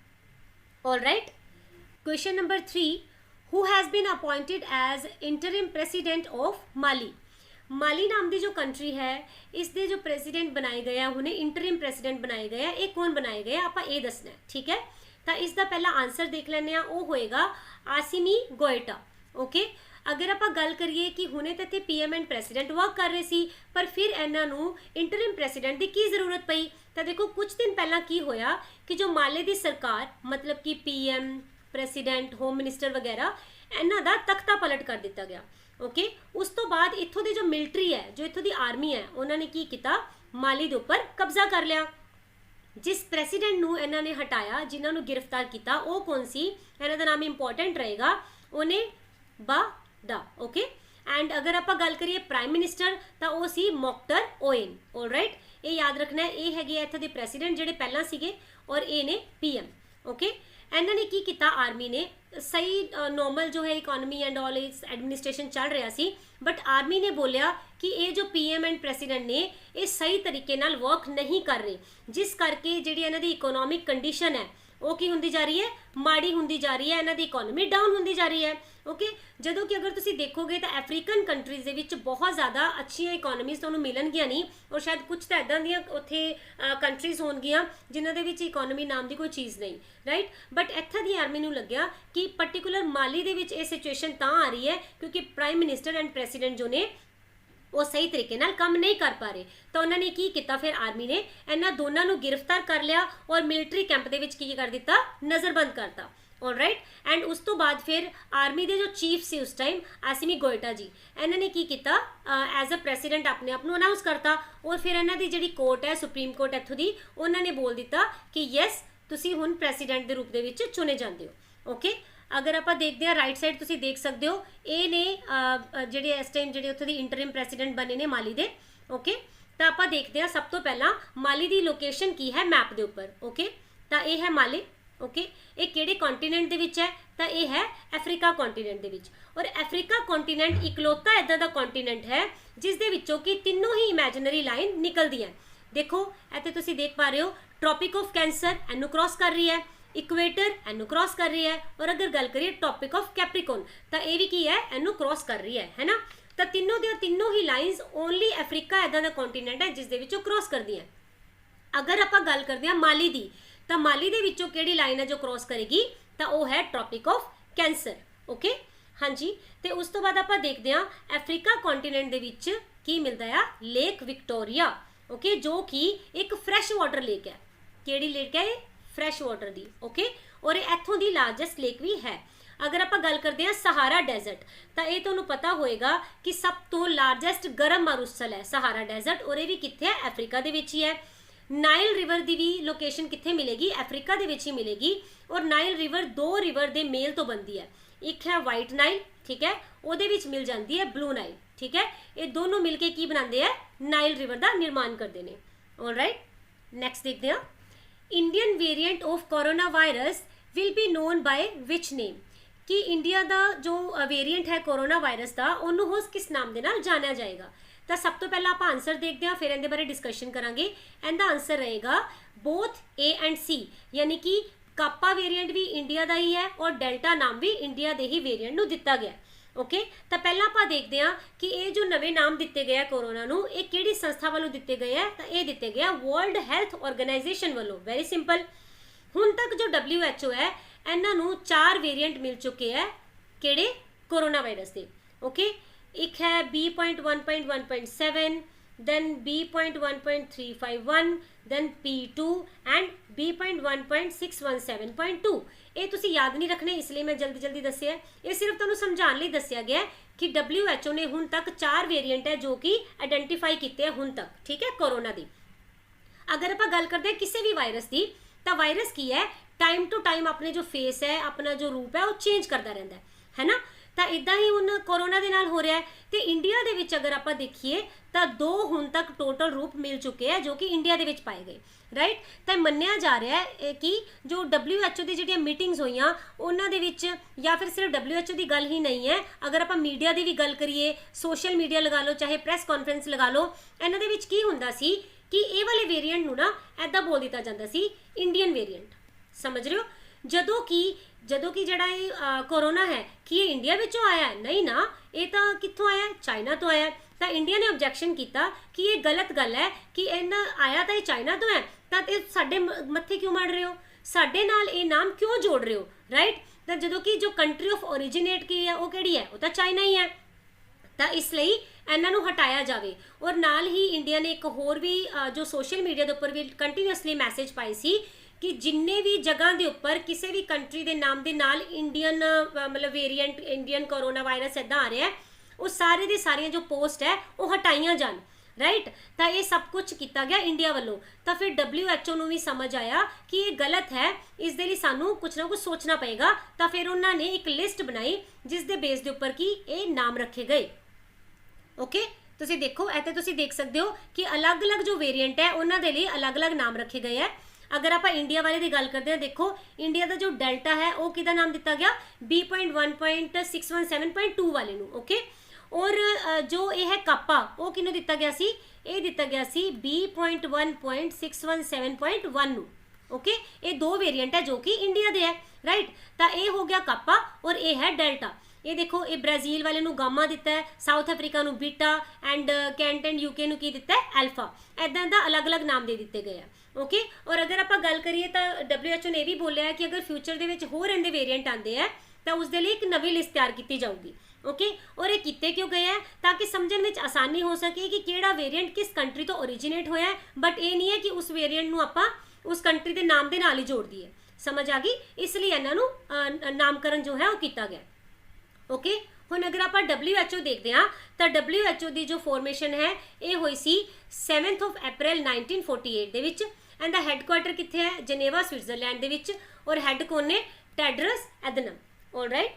All right, question number 3, who has been appointed as interim president of Mali। ਮਾਲੀ ਨਾਮ ਦੀ ਜੋ ਕੰਟਰੀ ਹੈ ਇਸ ਦੇ ਜੋ ਪ੍ਰੈਜ਼ੀਡੈਂਟ ਬਣਾਏ ਗਏ ਆ, ਹੁਣੇ ਇੰਟਰਿਮ ਪ੍ਰੈਜ਼ੀਡੈਂਟ ਬਣਾਏ ਗਏ ਆ, ਇਹ ਕੌਣ ਬਣਾਏ ਗਏ ਆ ਆਪਾਂ ਇਹ ਦੱਸਣਾ। ਠੀਕ ਹੈ, ਤਾਂ ਇਸ ਦਾ ਪਹਿਲਾ ਆਨਸਰ ਦੇਖ ਲੈਂਦੇ ਆ, ਉਹ ਹੋਏਗਾ ਆਸਿਮੀ ਗੋਇਟਾ। ਓਕੇ, ਅਗਰ ਆਪਾਂ ਗੱਲ ਕਰੀਏ ਕਿ ਹੁਣੇ ਤਾਂ ਇੱਥੇ ਪੀਐਮ ਐਂਡ ਪ੍ਰੈਜ਼ੀਡੈਂਟ ਵਰਕ ਕਰ ਰਹੇ ਸੀ, ਪਰ ਫਿਰ ਇਹਨਾਂ ਨੂੰ ਇੰਟਰਿਮ ਪ੍ਰੈਜ਼ੀਡੈਂਟ ਦੀ ਕੀ ਜ਼ਰੂਰਤ ਪਈ, ਤਾਂ ਦੇਖੋ ਕੁਝ ਦਿਨ ਪਹਿਲਾਂ ਕੀ ਹੋਇਆ ਕਿ ਜੋ ਮਾਲੇ ਦੀ ਸਰਕਾਰ ਮਤਲਬ ਕਿ ਪੀਐਮ, ਪ੍ਰੈਜ਼ੀਡੈਂਟ, ਹੋਮ ਮਿਨਿਸਟਰ ਵਗੈਰਾ ਇਹਨਾਂ ਦਾ ਤਖਤਾ ਪਲਟ ਕਰ ਦਿੱਤਾ ਗਿਆ। ਓਕੇ, ਉਸ ਤੋਂ ਬਾਅਦ ਇੱਥੋਂ ਦੀ ਜੋ ਮਿਲਟਰੀ ਹੈ, ਜੋ ਇੱਥੋਂ ਦੀ ਆਰਮੀ ਹੈ, ਉਹਨਾਂ ਨੇ ਕੀ ਕੀਤਾ, ਮਾਲੀ ਦੇ ਉੱਪਰ ਕਬਜ਼ਾ ਕਰ ਲਿਆ। ਜਿਸ ਪ੍ਰੈਜ਼ੀਡੈਂਟ ਨੂੰ ਇਹਨਾਂ ਨੇ ਹਟਾਇਆ, ਜਿਨ੍ਹਾਂ ਨੂੰ ਗ੍ਰਿਫਤਾਰ ਕੀਤਾ, ਉਹ ਕੌਣ ਸੀ, ਇਹਨਾਂ ਦਾ ਨਾਮ ਇੰਪੋਰਟੈਂਟ ਰਹੇਗਾ, ਉਹਨੇ ਬਾਦਾ। ਓਕੇ, ਐਂਡ ਅਗਰ ਆਪਾਂ ਗੱਲ ਕਰੀਏ ਪ੍ਰਾਈਮ ਮਿਨਿਸਟਰ ਤਾਂ ਉਹ ਸੀ ਮੋਕਟਰ ਓਏਨ। ਆਲਰਾਈਟ, ਇਹ ਯਾਦ ਰੱਖਣਾ, ਇਹ ਹੈਗੇ ਆ ਇੱਥੇ ਦੇ ਪ੍ਰੈਜ਼ੀਡੈਂਟ ਜਿਹੜੇ ਪਹਿਲਾਂ ਸੀਗੇ ਔਰ ਇਹ ਨੇ ਪੀਐਮ। ਓਕੇ, ਇਹਨਾਂ ਨੇ ਕੀ ਕੀਤਾ, ਆਰਮੀ ਨੇ ਸਹੀ ਨੋਰਮਲ ਜੋ ਹੈ ਇਕਨੋਮੀ ਐਂਡ ਆਲ ਇਸ ਐਡਮਿਨਿਸਟ੍ਰੇਸ਼ਨ ਚੱਲ ਰਿਹਾ ਸੀ, ਬਟ ਆਰਮੀ ਨੇ ਬੋਲਿਆ ਕਿ ਇਹ ਜੋ ਪੀਐਮ ਐਂਡ ਪ੍ਰੈਜ਼ੀਡੈਂਟ ਨੇ ਇਹ ਸਹੀ ਤਰੀਕੇ ਨਾਲ ਵਰਕ ਨਹੀਂ ਕਰ ਰਹੇ, ਜਿਸ ਕਰਕੇ ਜਿਹੜੀ ਇਹਨਾਂ ਦੀ ਇਕਨੋਮਿਕ ਕੰਡੀਸ਼ਨ ਹੈ ਉਹ ਕੀ ਹੁੰਦੀ ਜਾ ਰਹੀ ਹੈ, ਮਾੜੀ ਹੁੰਦੀ ਜਾ ਰਹੀ ਹੈ, ਇਹਨਾਂ ਦੀ ਇਕਨੋਮੀ ਡਾਊਨ ਹੁੰਦੀ ਜਾ ਰਹੀ ਹੈ। ਓਕੇ, ਜਦੋਂ ਕਿ ਅਗਰ ਤੁਸੀਂ ਦੇਖੋਗੇ ਤਾਂ ਅਫਰੀਕਨ ਕੰਟਰੀਜ਼ ਦੇ ਵਿੱਚ ਬਹੁਤ ਜ਼ਿਆਦਾ ਅੱਛੀਆਂ ਇਕਨੋਮੀਜ਼ ਤੁਹਾਨੂੰ ਮਿਲਣਗੀਆਂ ਨਹੀਂ, ਔਰ ਸ਼ਾਇਦ ਕੁਝ ਤਾਂ ਇੱਦਾਂ ਦੀਆਂ ਉੱਥੇ ਕੰਟਰੀਜ਼ ਹੋਣਗੀਆਂ ਜਿਨ੍ਹਾਂ ਦੇ ਵਿੱਚ ਇਕਨੋਮੀ ਨਾਮ ਦੀ ਕੋਈ ਚੀਜ਼ ਨਹੀਂ, ਰਾਈਟ। ਬਟ ਇੱਥੇ ਦੀ ਆਰਮੀ ਨੂੰ ਲੱਗਿਆ ਕਿ ਪਰਟੀਕੂਲਰ ਮਾਲੀ ਦੇ ਵਿੱਚ ਇਹ ਸਿਚੁਏਸ਼ਨ ਤਾਂ ਆ ਰਹੀ ਹੈ ਕਿਉਂਕਿ ਪ੍ਰਾਈਮ ਮਿਨਿਸਟਰ ਐਂਡ ਪ੍ਰੈਸੀਡੈਂਟ ਜੋ ਨੇ ਉਹ ਸਹੀ ਤਰੀਕੇ ਨਾਲ ਕੰਮ ਨਹੀਂ ਕਰ ਪਾ ਰਹੇ। ਤਾਂ ਉਹਨਾਂ ਨੇ ਕੀ ਕੀਤਾ, ਫਿਰ ਆਰਮੀ ਨੇ ਇਹਨਾਂ ਦੋਨਾਂ ਨੂੰ ਗ੍ਰਿਫਤਾਰ ਕਰ ਲਿਆ ਔਰ ਮਿਲਟਰੀ ਕੈਂਪ ਦੇ ਵਿੱਚ ਕੀ ਕਰ ਦਿੱਤਾ, ਨਜ਼ਰਬੰਦ ਕਰਤਾ। ऑलराइट, एंड उस तो बाद फिर आर्मी के जो चीफ से उस टाइम आसिमी गोइटा जी, इन्होंने की किया एज अ प्रेसिडेंट अपने आप को अनाउंस करता और फिर इन्हों की जी कोर्ट है सुप्रीम कोर्ट इत्थों की उन्होंने बोल दिता कि यस तुसी हुण प्रेसिडेंट के रूप दे चुने जाते हो। ओके, अगर आप देखते हैं राइट साइड तुसी देख सकते हो ये ने जिहड़े इस टाइम जिहड़े उत्थे दी इंटरिम प्रेसिडेंट बने ने माली दे। ओके, तो आप देखते हैं सब तो पहला माली की लोकेशन की है मैप के उपर। ओके, तो ये है माली। ओके, ये किहड़े कॉन्टीनेंट दे विच है, तो ये है अफ्रीका कॉन्टीनेंट दे विच। और अफ्रीका कॉन्टीनेंट इकलौता इदां दा कॉन्टीनेंट है जिस दे विचों कि तीनों ही इमेजिनरी लाइन निकलदी है। देखो इत्थे तुसीं देख पा रहे हो ट्रॉपिक ऑफ कैंसर इनू क्रॉस कर रही है, इक्वेटर इनू क्रॉस कर रही है, और अगर गल करिए टॉपिक ऑफ कैप्रिकॉर्न तो ये भी की है इनू क्रॉस कर रही है ना। तो तीनों दी तीनों ही लाइन्स ओनली अफ्रीका इदां दा कॉन्टीनेंट है जिस दे विचों क्रॉस करदी है। अगर आप गल करते हैं माली दी, तो माली दे विचों किहड़ी लाइन है जो क्रॉस करेगी, तो वह है ट्रॉपिक ऑफ कैंसर। ओके, हाँ जी। तो उस तो बाद आप देखते हैं अफ्रीका कॉन्टीनेंट दे विच की मिलता है लेक विक्टोरिया। ओके, जो कि एक फ्रैश वाटर लेक है। किहड़ी लेक है, फ्रैश वाटर दी। ओके, और इत्थों दी लार्जेस्ट लेक भी है। अगर आप गल करते हैं सहारा डेजर्ट, तो ये तुहानूं पता होएगा कि सब तो लार्जेस्ट गर्म मारूस्थल है सहारा डेजर्ट, और ये भी कित्थे है, अफ्रीका दे विच ही है। नाइल रिवर की भी लोकेशन कित्थे मिलेगी, अफ्रीका दे विच ही मिलेगी। और नाइल रिवर दो रिवर दे मेल तो बनती है, एक है वाइट नाइल, ठीक है, उहदे विच मिल जाती है ब्लू नाइल, ठीक है। ये दोनों मिलके की बनाते हैं, नाइल रिवर का निर्माण करते हैं। ऑलराइट, नेक्स्ट देखते हैं Indian variant of corona virus will be known by which name, कि इंडिया का जो वेरिएंट है कोरोना वायरस का उन्होंने होस किस नाम के नाल जाना जाएगा। तो सब तो पहला आप आंसर देखते हैं, फिर इहदे बारे डिस्कशन करांगे। इहदा आंसर रहेगा बोथ ए एंड सी, यानी कि कापा वेरिएंट भी इंडिया का ही है और डेल्टा नाम भी इंडिया के ही वेरिएंट नूं दिता गया। ओके, तो पहला आप देखते हैं कि ये जो नवे नाम दिते गए कोरोना नूं ये किहड़ी संस्था वालों दिते गए हैं, तो ये दिते गए वर्ल्ड हेल्थ ऑर्गेनाइजेशन वालों। वेरी सिंपल, हुण तक जो WHO है इन्हां नूं 4 वेरिएंट मिल चुके हैं किहड़े कोरोना वायरस के। ओके, एक है B.1.1.7, then B.1.351, then P2 and B.1.617.2। ये तुसी याद नहीं रखने इसलिए मैं जल्दी जल्दी दस्सिया, ये सिर्फ तुहानूं समझाने लई दस्सिया गया कि WHO ने हुण तक 4 वेरिएंट है जो कि आइडेंटिफाई किए हुण तक, ठीक है, कोरोना दी। अगर आप गल करते हैं किसी भी वायरस की, तो वायरस की है टाइम टू टाइम अपने जो फेस है, अपना जो रूप है वो चेंज करता रहता है ना। तो इदा ही हुण कोरोना दे नाल हो रहा है। तो इंडिया दे विच अगर आप देखिए तो 2 हुण तक टोटल रूप मिल चुके हैं जो कि इंडिया दे विच पाए गए। राइट, तो मन्निया जा रहा है कि जो WHO की जिहड़ियां मीटिंग्स होईयां उन्हां दे विच, या फिर सिर्फ WHO की गल ही नहीं है, अगर आप मीडिया की भी गल करिए, सोशल मीडिया लगा लो, चाहे प्रेस कॉन्फ्रेंस लगा लो, इन्हां दे विच की हुंदा सी कि ये वाले वेरिएंट नूं ना ऐदा बोल दिता जाता सी इंडियन वेरिएंट। समझ रहे हो, जदों कि जिहड़ा ये कोरोना है कि ये इंडिया विचों आया है, नहीं ना, ये तो कित्थों आया है, चाइना तो आया है। तो इंडिया ने ऑब्जेक्शन किया कि ये गलत गल है कि इन्ना आया तो ये चाइना तो है, तो साडे मत्थे क्यों मार रहे हो, साडे नाल ये नाम क्यों जोड़ रहे हो। राइट, तो जदों कि जो कंट्री ऑफ ओरिजिनेट की है वो किहड़ी है, वो तो चाइना ही है। तो इसलिए इन्हां नूं हटाया जाए। और नाल ही इंडिया ने एक होर भी जो सोशल मीडिया के उपर भी कंटीन्यूअसली मैसेज पाए सी कि जिन्ने भी जगह के उपर किसी भी कंट्री के नाम के नाल इंडियन मतलब वेरिएंट इंडियन कोरोना वायरस इदा आ रहा है, वो सारे दी सारियां जो पोस्ट है वो हटाइयां जान। राइट, तो ये सब कुछ किया गया इंडिया वालों। तो फिर WHO नूं भी समझ आया कि ये गलत है, इस दे लई सानूं कुछ ना कुछ सोचना पएगा। तो फिर उन्होंने एक लिस्ट बनाई जिस दे बेस के उपर कि ये नाम रखे गए। ओके, तुसीं देखो इत्थे तुसीं देख सकते हो कि अलग अलग जो वेरिएंट है उन्हां दे लई अलग अलग नाम रखे गए हैं। अगर आप इंडिया वाले की गल करते हैं, देखो इंडिया का जो डेल्टा है वो किहदा नाम दिता गया, B.1.617.2 वाले नूं। ओके, और जो ये है कापा वो किनूं दिता गया सी, ये दिता गया सी B.1.617.1 नूं। ओके, ये दो वेरिएंट है जो कि इंडिया दे है, राइट। तो ये हो गया कापा और ये है डेल्टा। ये देखो, ये ब्राजील वाले नू गामा दिता है, साउथ अफ्रीका नू beta and Kent and UK नू की दिता है एल्फा। इदां दा अलग अलग नाम दे दिते गए हैं। ओके, और अगर आप गल करिए तो WHO ने यह भी बोलिया है कि अगर फ्यूचर दे विच होर इहदे वेरिएंट आते हैं तो उसके लिए एक नवी लिस्ट तैयार की जाऊगी। ओके, और ये किते क्यों गए हैं, ताकि समझने में आसानी हो सके कि केड़ा वेरिएंट किस कंट्री तो ओरिजिनेट होया है, बट ये नहीं है कि उस वेरिएंट नू आपां उस कंट्री के नाम के नाल ही जोड़ दिए। समझ आ गई, इसलिए इन्हों नामकरण जो है वो किया गया। ओके, हुण अगर आप WHO देखते हैं तो WHO की जो फॉर्मेशन है ये हुई सी 7 अप्रैल 1948 दे विच, एंड द हैडक्वार्टर कित्थे है, जनेवा स्विट्जरलैंड दे विच, और हैड कौन ने, टेड्रस एधनम। ऑलराइट,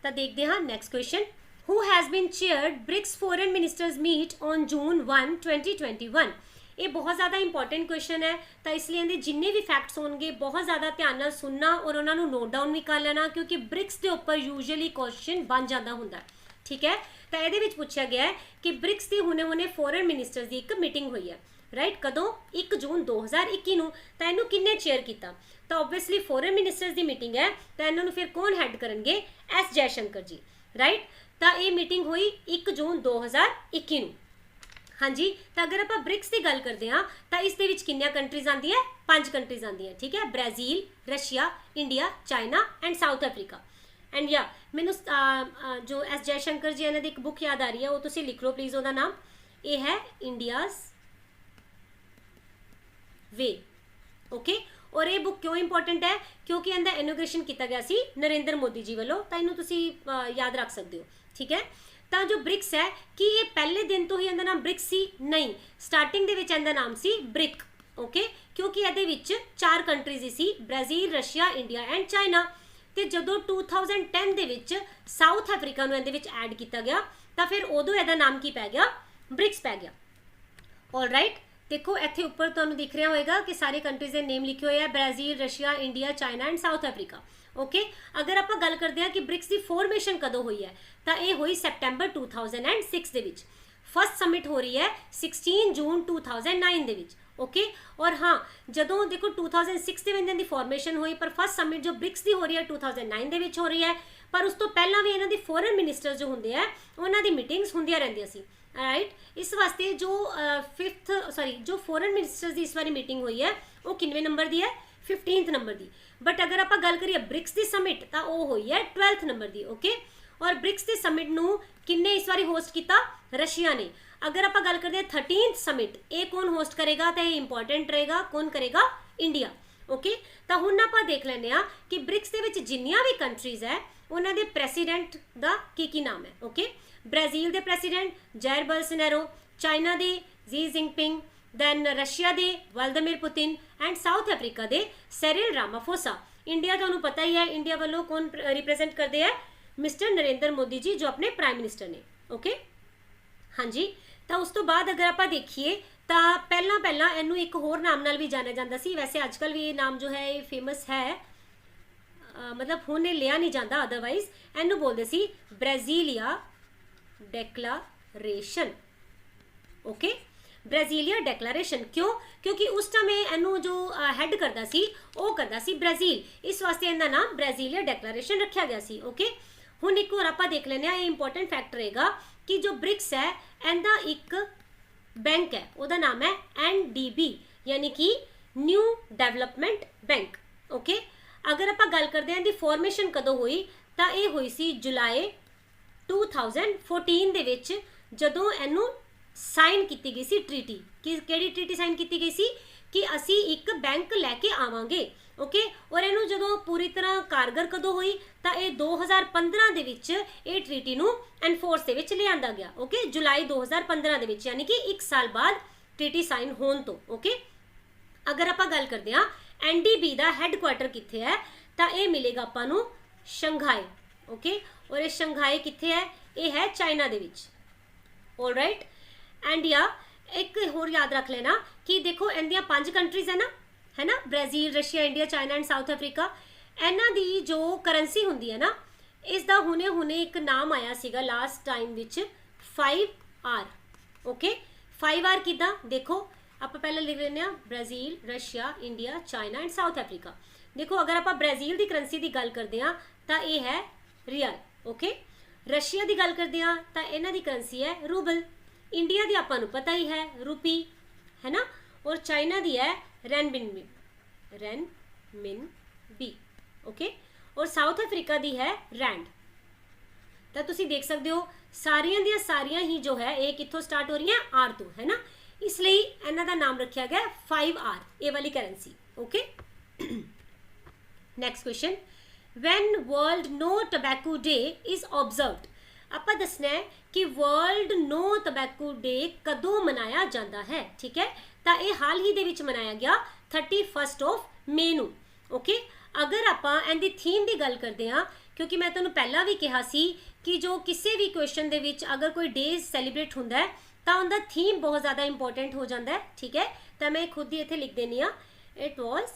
तो देखते हैं next question. Who has been chaired BRICS foreign ministers meet on June 1, 2021। ये बहुत ज़्यादा इंपॉर्टेंट क्वेश्चन है, तो इसलिए इहदे जिन्ने भी फैक्ट्स होंगे बहुत ज़्यादा ध्यान नाल सुनना और उन्होंने नोट डाउन भी कर लेना, क्योंकि ब्रिक्स के उपर यूजुअली क्वेश्चन बन जाता होंगे। ठीक है, तो ये पूछा गया है कि ब्रिक्स की हुणे हुणे फॉरेन मिनिस्टर्स की एक मीटिंग हुई है, राइट। कदों, 1 जून 2021 नूं। तो इनू किन्ने चेयर किया, तो ऑब्वियसली फॉरेन मिनिस्टर्स की मीटिंग है, तो इन्होंने फिर कौन हैड करेंगे, एस जयशंकर जी, राइट। तो ये मीटिंग हुई 1 जून 2021 नूं। हाँ जी, तो अगर आप ब्रिक्स की गल करते हैं तो इस दे विच कितनी कंट्रीज आती है, 5 कंट्रीज आती हैं। ठीक है, Brazil, Russia, India, China and south Africa. And या मैनू जो एस जयशंकर जी इन्होंने एक बुक याद आ रही है, वो तुम लिख लो प्लीज़, वह नाम ये है इंडियाज वे। ओके, और ये बुक क्यों इंपॉर्टेंट है, क्योंकि इनका इनोग्रेशन किया गया सी नरेंद्र मोदी जी वालों, तो इनू तुम याद रख सकते हो। ठीक है, तो जो ब्रिक्स है कि ये पहले दिन तो ही इनका नाम ब्रिक्स सी नहीं, स्टार्टिंग दे इनका नाम सी ब्रिक। ओके, क्योंकि ये 4 कंट्रीज ही सी, Brazil, Russia, India and China. तो जो 2010 दे विच साउथ अफ्रीका नूं इहदे विच ऐड किया गया, तो फिर उदों इहदा नाम की पै गया, ब्रिक्स पै गया। ऑलराइट, देखो इत्थे उपर तुहानूं दिख रहा होएगा कि सारे कंट्रीज के नेम लिखे हुए हैं, Brazil, Russia, India, China and south Africa. Okay, अगर आप गल करते हैं कि ब्रिक्स की फॉर्मेशन कदों हुई है, तो ये हुई सैप्टेंबर 2006 दे विच। फर्स्ट समिट हो रही है 16 जून 2009 दे विच। ओके, और हाँ, जदों देखो 2006 के इन्हां दी फॉर्मेशन हुई, पर फर्स्ट समिट जो ब्रिक्स की हो रही है 2009 दे विच हो रही है, पर उस तो पहला भी इन्हां दी फॉरेन मिनिस्टर जो होंदे है उन्हां दी मीटिंग्स होंदियां रहिंदियां सी, राइट। इस वास्ते जो फॉरेन मिनिस्टर्स की इस बार मीटिंग हुई है वो किनवे नंबर की है, 15th नंबर की। बट अगर आप गल करिए ब्रिक्स की समिट तो वह हुई है 12th नंबर की। ओके, और ब्रिक्स की समिट नूं किन्ने इस बार होस्ट किया, रशिया ने। अगर आप गल करते हैं 13th समिट, ये कौन होस्ट करेगा, तो ये इंपॉर्टेंट रहेगा, कौन करेगा, इंडिया। ओके, तो हुण आप देख लेने कि ब्रिक्स के विच जिन्नियां भी कंट्रीज है उन्हां दे प्रेसिडेंट दा की नाम है। ओके, ब्राजील के प्रेसिडेंट जायर बोल्सोनारो, चाइना के जी जिनपिंग, दैन रशिया के Vladimir Putin and south Africa के सिरिल रामाफोसा। इंडिया तुहानूं पता ही है, इंडिया वालों कौन रिप्रेजेंट करते हैं, मिस्टर नरेंद्र मोदी जी जो अपने प्राइम मिनिस्टर ने। ओके, हाँ जी, तो उस तो बाद अगर आप देखिए तो पहला इनू एक होर नाम नाल भी जाना जाता सी, वैसे आजकल भी ये नाम जो है ये फेमस है, मतलब हुण लिया नहीं जाता, अदरवाइज इनू बोलते सी ब्राजीलिया डेक्लारेशन। ओके, ब्राजीलिया डेक्लारेशन क्यों, क्योंकि उस टाइम इनू जो हैड करता सी वो करता सी ब्राजील, इस वास्ते इनका नाम ब्राजीलिया डेक्लारेशन रखा गया सी। ओके, हुण एक होर आपां देख लेने, ये इंपॉर्टेंट फैक्ट रहेगा कि जो ब्रिक्स है इनका एक बैंक है, उसका नाम है NDB, यानी कि न्यू डेवलपमेंट बैंक। ओके, अगर आप गल करते हैं दी फॉर्मेशन कदों हुई, तो ये हुई सी जुलाई 2014 दे विच, जदों इनू साइन की गई सी ट्रीटी। कि ट्रीटी साइन की गई सी कि असी एक बैंक लैके आवांगे। ओके, और इनू जदों पूरी तरह कारगर कदों हुई, तो ये 2015 दे विच ये ट्रीटी नू एनफोर्स दे विच लिआंदा गया। ओके, जुलाई 2015 दे विच, यानी कि 1 साल बाद ट्रीटी साइन होने तो। ओके, अगर आप गल करते हैं NDB का हैडक्वार्टर कित्थे है, तो ये मिलेगा आपां नू शंघाई। ओके, और ये शंघाई कित्थे है, ये है China they which. Alright, and या एक होर याद रख लेना कि देखो इनदियां 5 कंट्रीज है ना, Brazil, Russia, India, China and south Africa. इन्हां दी जो करंसी हुंदी है ना, इसका हुणे एक नाम आया सीगा last time which 5R। Okay, 5R किदां, देखो आप पहले लिख लेने Brazil, Russia, India, China and south Africa. देखो अगर आप ब्राजील की करंसी की गल करते हैं तो यह है रियल, ओके। रशिया की गल करते हैं तो इन्हों की करंसी है रूबल। इंडिया की आपां नूं पता ही है रूपी, है ना। और चाइना की है रेनमिनबी, ओके। और साउथ अफ्रीका की है रैंड। तो तुसी देख सकते हो सारियां दी सारियां ही जो है ये कित्थों स्टार्ट हो रही हैं, आर तो, है ना। इसलिए इन्हां दा नाम रखा गया 5R, ये वाली currency, okay. Next question, when world no tobacco day is observed. आप दसना है कि वर्ल्ड नो टबैको डे कदों मनाया जाता है, ठीक है। तो ये हाल ही दे विच मनाया गया 31 मई नूं, ओके। अगर आप इहदी थीम की गल करते हैं, क्योंकि मैं तुहानूं पहला भी कहा सी कि जो किसी भी क्वेश्चन दे विच अगर कोई डे सैलीब्रेट हुंदा है तो उनका थीम बहुत ज़्यादा इंपॉर्टेंट हो जाता है, ठीक है। तो मैं खुद ही इत्थे लिख देनी हाँ, it was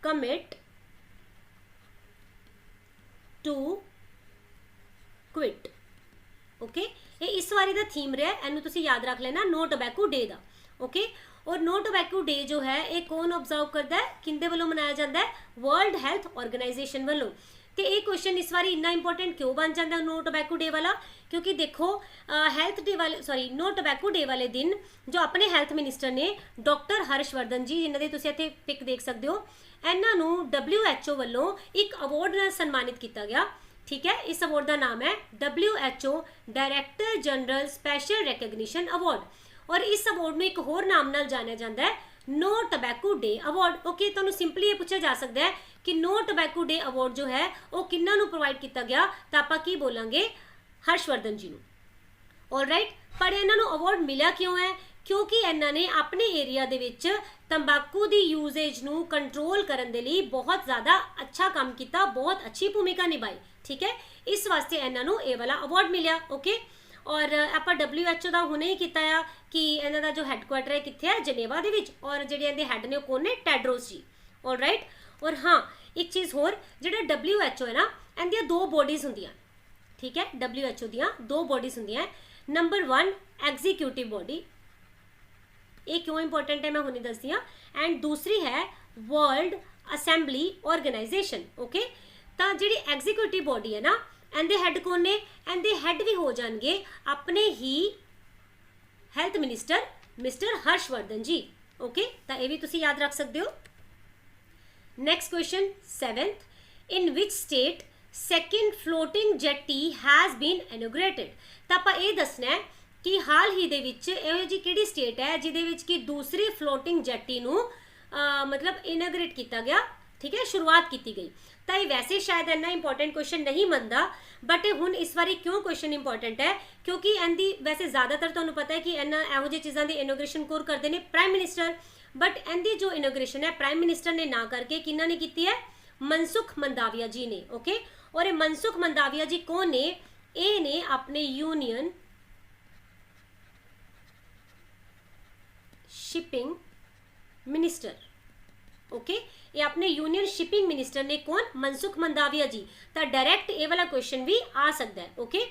commit to quit, okay. ये इस बारी का थीम रहा, इनू तुसी याद रख लेना, नो टबैको डे का, ओके। और नो टबैको डे जो है ये कौन ऑब्जर्व करता है, किंदे वालों मनाया जाता है, वर्ल्ड हैल्थ ऑर्गेनाइजेशन वालों। तो ये क्वेश्चन इस बार इन्ना इंपॉर्टेंट क्यों बन जाता है नो टबैको डे वाला, क्योंकि देखो हैल्थ डे वाले नो टबैको डे वाले दिन जो अपने हैल्थ मिनिस्टर ने डॉक्टर हर्षवर्धन जी, जिन्होंने तुसी इत्थे पिक देख सकते हो, इन्हों WHO वालों एक अवार्ड नाल सन्मानित किया गया, ठीक है। इस अवार्ड का नाम है WHO director general special recognition award. और इस अवार्ड में एक होर नाम नाल जानिया जाता है no tobacco day award, okay. तुहानूं सिंपली ये पूछा जा सकता है कि नो टबैको डे अवार्ड जो है वो किन्हां नूं प्रोवाइड किया गया, तो आपां की बोलांगे, हर्षवर्धन जी नूं, ऑलराइट। पर इन्हां नूं अवार्ड मिला क्यों है, क्योंकि इन्हां ने अपने एरिया दे विच तंबाकू की यूजेज नूं कंट्रोल करन दे लई बहुत ज़्यादा अच्छा काम किया, बहुत अच्छी भूमिका निभाई, ठीक है। इस वास्ते इन्हां नूं ये वाला अवार्ड मिला, ओके। और आप WHO का हुणे ही किया कि इन्हां दा जो हैडकुआटर है कित्थे है, जनेवा दे विच, और जिहड़े इहदे हैड ने कौन ने, टेड्रोस जी, ऑलराइट। और हाँ एक चीज़ होर, जिहड़ा WHO है ना, इहदियां 2 बॉडीज़ हुंदियां, ठीक है। WHO दियां 2 बॉडीज़ हुंदियां। नंबर 1 एग्जीक्यूटिव बॉडी, ये क्यों इंपॉर्टेंट है मैं हुणे दसदी हाँ, एंड दूसरी है वर्ल्ड असैम्बली ऑर्गेनाइजेशन, ओके। तो जिहड़ी एग्जीक्यूटिव बॉडी है ना, इहदे हैड कौन ने, इहदे हैड भी हो जाएंगे अपने ही health minister mister Harshvardhan ji, okay. तो ये भी तुसी याद रख सकते हो। Next question 7th, in which state second floating jetty has been inaugurated. तो आप ये दसना है कि हाल ही दे विच इहो जी किहड़ी स्टेट है जिहदे विच कि दूसरी फ्लोटिंग जेटी नूं मतलब इनोग्रेट किया गया, ठीक है, शुरुआत की गई। तो ये वैसे शायद इन्ना इंपॉर्टेंट क्वेश्चन नहीं बनता, बट हुण इस बारी क्यों क्वेश्चन इंपॉर्टेंट है, क्योंकि इनकी वैसे ज़्यादातर तुहानूं पता है कि इन्ना इहो जी चीज़ों की इनोग्रेशन कौन करते हैं, प्राइम मिनिस्टर। बट इनकी जो इनोग्रेशन है प्राइम मिनिस्टर ने ना करके किन्ना ने की है, मनसुख मंदाविया जी ने, ओके। और ये मनसुख मंदाविया जी कौन ने, ये ने अपने यूनियन शिपिंग मिनिस्टर, ओके। ये अपने यूनियन शिपिंग मिनिस्टर ने कौन, मनसुख मंदाविया जी। तो डायरैक्ट ये वाला क्वेश्चन भी आ सकता है, ओके।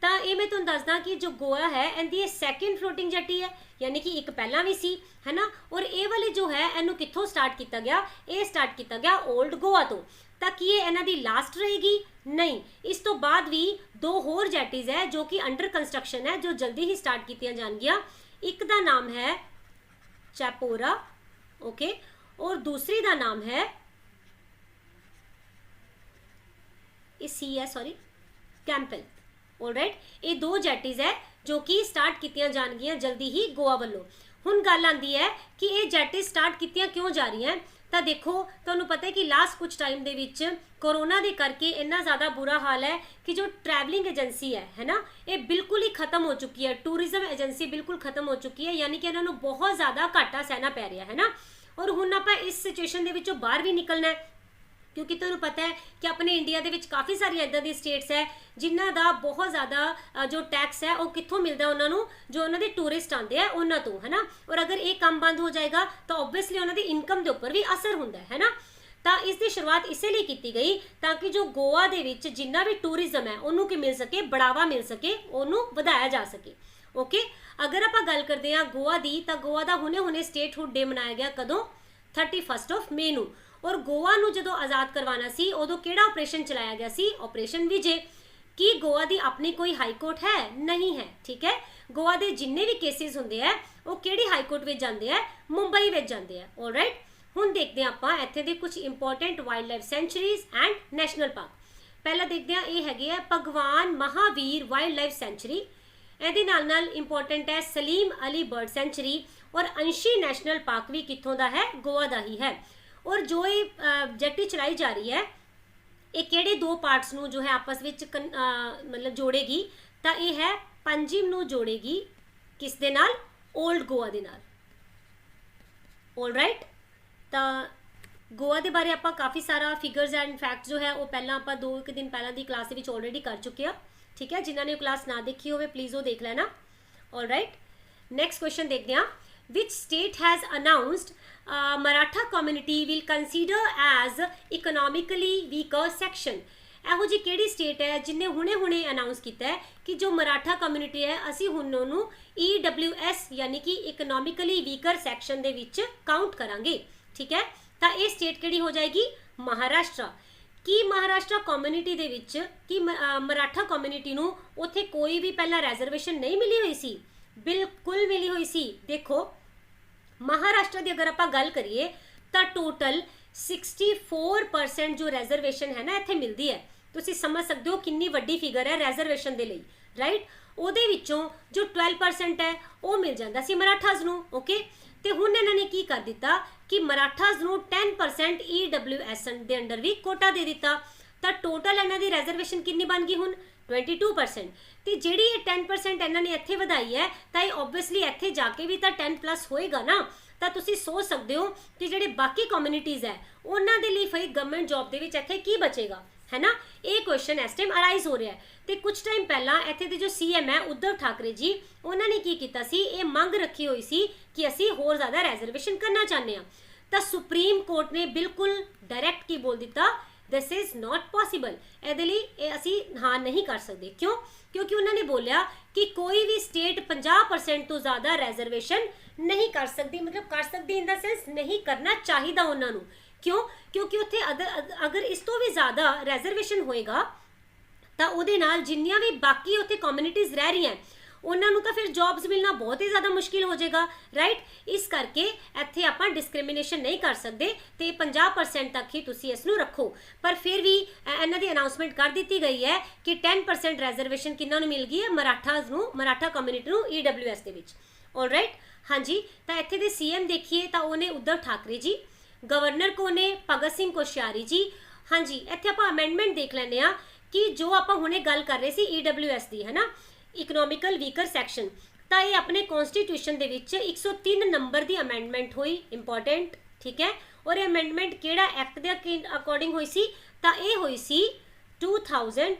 तो ये मैं तुहानूं दसदा कि जो गोवा है इहदी सैकेंड फ्लोटिंग जेटी है, यानी कि एक पहला भी सी, है ना। और ये वाली जो है इनू कित्थों स्टार्ट किया गया, ये स्टार्ट किया गया ओल्ड गोवा तो। ताकि ये इन्हां दी लास्ट रहेगी नहीं, इस तो बाद भी 2 होर जेटीज़ है जो कि अंडर कंस्ट्रक्शन है, जो जल्दी ही स्टार्ट कीतियां जाणगियां। एक दा नाम है चैपोरा, ओके, और दूसरी का नाम है कैंपल, ऑलराइट। ये 2 जेटीज़ है जो कि स्टार्ट कीतियां जाणगियां जल्दी ही गोवा वालों। हुण गल आंदी है कि ये जेटीज़ स्टार्ट कीतियां क्यों जा रही हैं। तो देखो तुहानूं पता है कि लास्ट कुछ टाइम दे विच कोरोना के करके इन्ना ज़्यादा बुरा हाल है कि जो ट्रैवलिंग एजेंसी है ना, ये बिल्कुल ही खत्म हो चुकी है, टूरिज्म एजेंसी बिल्कुल खत्म हो चुकी है, यानी कि इन्होंने बहुत ज़्यादा घाटा सहना पै रहा है ना। और हुण आपां इस सिचुएशन दे विचों बाहर भी निकलना है, क्योंकि तुहानूं पता है कि अपने इंडिया दे विच काफ़ी सारी इदां दी स्टेट्स है जिन्हां दा बहुत ज़्यादा जो टैक्स है वो कित्थों मिलता है उन्होंने, जो उन्होंने टूरिस्ट आते हैं उन्होंने तो, है ना। और अगर ये काम बंद हो जाएगा तो ओबवियसली उन्होंने इनकम के उपर भी असर होंदा है ना। तो इसकी शुरुआत इसलिए की गई ताकि जो गोवा दे विच जिन्ना भी टूरिज्म है उन्होंने की मिल सके, बढ़ावा मिल सके, उन्होंने वधाया जा सके, ओके अगर आप गल करते हैं गोवा की तो गोवा का हुणे हुणे स्टेटहुड डे मनाया गया कदों 31 मई नूं और गोवा नूं जदों आज़ाद करवाना सी उदों किहड़ा ऑपरेशन चलाया गया सी ऑपरेशन विजय कि गोवा की अपनी कोई हाई कोर्ट है नहीं है ठीक है गोवा के जिन्ने भी केसिस होंदे है वो किहड़ी हाई कोर्ट में जाते हैं मुंबई में जाते हैं ऑलराइट हुण देखते हैं आपां इत्थे दे कुछ important wild life sanctuaries and national park पहला देखते हैं ये हैगे भगवान महावीर वाइल्ड लाइफ सेंचुरी ਇਹਦੇ ਨਾਲ इंपॉर्टेंट है सलीम अली बर्ड सेंचुरी और अंशी नैशनल पार्क भी कित्थों दा है गोवा दा ही है और जो ये जेटी चलाई जा रही है ये किहड़े दो पार्ट्स नू जो है आपस में मतलब जोड़ेगी तो ये है पंजिम नू जोड़ेगी किस दे नाल ओल्ड गोवा दे नाल ऑलराइट तो गोवा के बारे आप काफ़ी सारा फिगर्स एंड फैक्ट्स जो है वो पहला आप 2 दिन पहला की क्लास में ऑलरेडी कर चुके हैं ठीक है जिन्होंने क्लास ना देखी हो प्लीज़ वो देख लेना ऑलराइट नेक्स्ट क्वेश्चन देखते हैं which state has announced Maratha community will consider as economically weaker section ਇਹੋ जी ਕਿਹੜੀ स्टेट है जिन्हें हुणे हुणे अनाउंस किया है कि जो मराठा कम्युनिटी है असी हुण उन्होंने EWS यानी कि इकोनॉमिकली वीकर सैक्शन दे विच काउंट करांगे ठीक है तो ये स्टेट किहड़ी हो जाएगी महाराष्ट्र कि महाराष्ट्र कम्युनिटी दे विच कि मराठा कम्युनिटी नूं उत्थे कोई भी पहला रिजर्वेशन नहीं मिली हुई सी बिल्कुल मिली हुई सी देखो महाराष्ट्र की अगर आप गल करिए तो टोटल 64% जो रिजर्वेशन है ना इत्थे मिलती है तुसीं समझ सकते हो कितनी वड्डी फिगर है रिजर्वेशन के लिए राइट उहदे विचों जो 12% है वो मिल जाता सी मराठाज नूं ओके तो हुण इन्होंने की कर दिता कि मराठाज नूं 10% EWS के अंडर भी कोटा दे दिता तो टोटल इन्हां दी रिजर्वेशन कितनी बन गई हुण 22% तो जिहड़ी ये 10% इन्होंने इत्थे वधाई है तो ये ओबवियसली इत्थे जाके भी तो 10+ होएगा ना तो तुसीं सोच सकते हो कि जिहड़े बाकी कम्युनिटीज़ है उन्हां दे लई फिर गवर्नमेंट जॉब दे विच इत्थे की बचेगा है ना ये क्वेश्चन इस टाइम अराइज हो रहा है तो कुछ टाइम पहला इत्थे दे जो CM है उद्धव ठाकरे जी उन्होंने की कीता सी ये मंग रखी हुई सी कि असी होर ज़्यादा रिजर्वेशन करना चाहते हैं तो सुप्रीम कोर्ट ने बिल्कुल डायरैक्ट की बोल दिता दिस इज़ नॉट पॉसीबल ये लिए असी हाँ नहीं कर सकते क्यों क्योंकि उन्होंने बोलिया कि कोई भी स्टेट 50% तो ज़्यादा रिजर्वेशन नहीं कर सकती मतलब कर सकती इन द सेंस नहीं करना चाहिए उन्होंने क्यों क्योंकि उत्थे अगर इस तो भी ज़्यादा रिजर्वेशन होएगा तो उहदे नाल जिन्नियां भी बाकी उत्थे कम्युनिटीज़ रह रही हैं उन्होंने तो फिर जॉब्स मिलना बहुत ही ज़्यादा मुश्किल हो जाएगा राइट इस करके इत्थे आपां डिस्क्रिमिनेशन नहीं कर सकते तो 50% तक ही तुसी इसनूं रखो पर फिर भी इन्हां दी अनाउंसमेंट कर दी गई है कि 10% रिजर्वेशन किन्हां नूं मिल गई है मराठा कम्युनिटी नूं EWS दे विच ऑलराइट हाँ जी तो इत्थे दे CM देखिए तो उन्हें उद्धव ठाकरे जी गवर्नर को ने भगत सिंह कोश्यारी जी हाँ जी इत्थे आपां अमेंडमेंट देख लैंदे आ कि जो आपां हुणे गल कर रहे सी EWS दी है ना इकोनॉमिकल वीकर सैक्शन तो ये अपने कॉन्स्टिट्यूशन दे विच 103 नंबर की अमेंडमेंट हुई इंपॉर्टेंट ठीक है और ये अमेंडमेंट किहड़ा एक्ट के अकॉर्डिंग हुई सी तो ये हुई सी 2019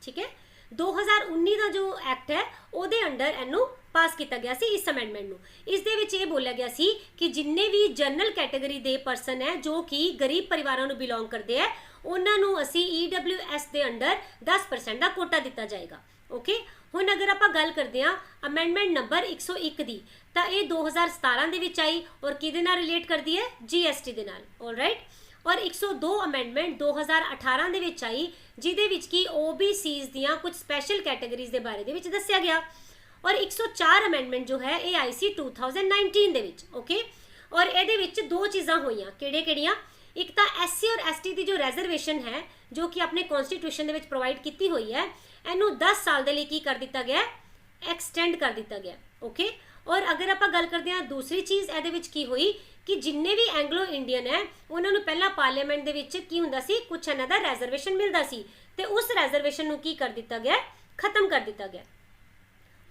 ठीक है 2019 का जो एक्ट है उहदे अंडर इनू पास किया गया सी इस अमेंडमेंट नूं इस दे विच ये बोलिया गया सी कि जिन्ने भी जनरल कैटेगरी दे परसन है जो कि गरीब परिवारों नूं बिलोंग करते हैं उन्होंने असी EWS के अंडर 10% का कोटा दिता जाएगा ओके हुण अगर आप गल करते हैं अमेंडमेंट नंबर 101 की तो ये 2017 दे विच आई और किहदे नाल रिलेट करती है GST दे नाल ऑलराइट और 102 अमेंडमेंट 2018 दे विच आई जिहदे विच कि OBCs दियां कुछ स्पैशल कैटेगरीज के बारे दे विच दस्सिया गया और 104 अमेंडमेंट जो है ये आई सी 2019 दे विच ओके और ये विच दो चीज़ां होईयां किहड़ियां एक तो SC और ST की जो रिजर्वेशन है जो कि अपने कॉन्स्टिट्यूशन के प्रोवाइड की हुई है इनू 10 साल के लिए की कर दिता गया एक्सटेंड कर दिता गया ओके और अगर आप गल करते हैं दूसरी चीज़ ये की हुई कि जिन्ने भी एंग्लो इंडियन है उन्होंने पहला पार्लीमेंट के विच की हुंदा सी कुछ इन्हां दा रिजर्वेशन मिलता सी ते उस रिजर्वेशन नूं की कर दिता गया खत्म कर दिता गया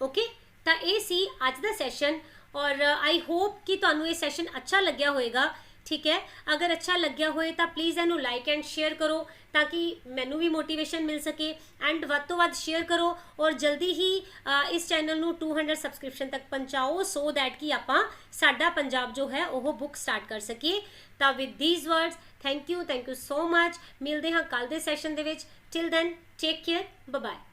ओके तो ये सी अज दा सैशन और आई होप कि तुहानूं ये सैशन अच्छा लग्या होएगा ठीक है। अगर अच्छा लग्या होए तो प्लीज़ इनू लाइक एंड शेयर करो ताकि मैनू भी मोटिवेशन मिल सके। एंड वध तो वध शेयर करो और जल्दी ही इस चैनल नू 200 सबसक्रिप्शन तक पहुँचाओ सो दैट कि आपां साडा पंजाब जो है वह बुक स्टार्ट कर सकीए। तो with these words thank you so much. मिलते हाँ कल के सैशन दे विच। Till then take care, bye bye.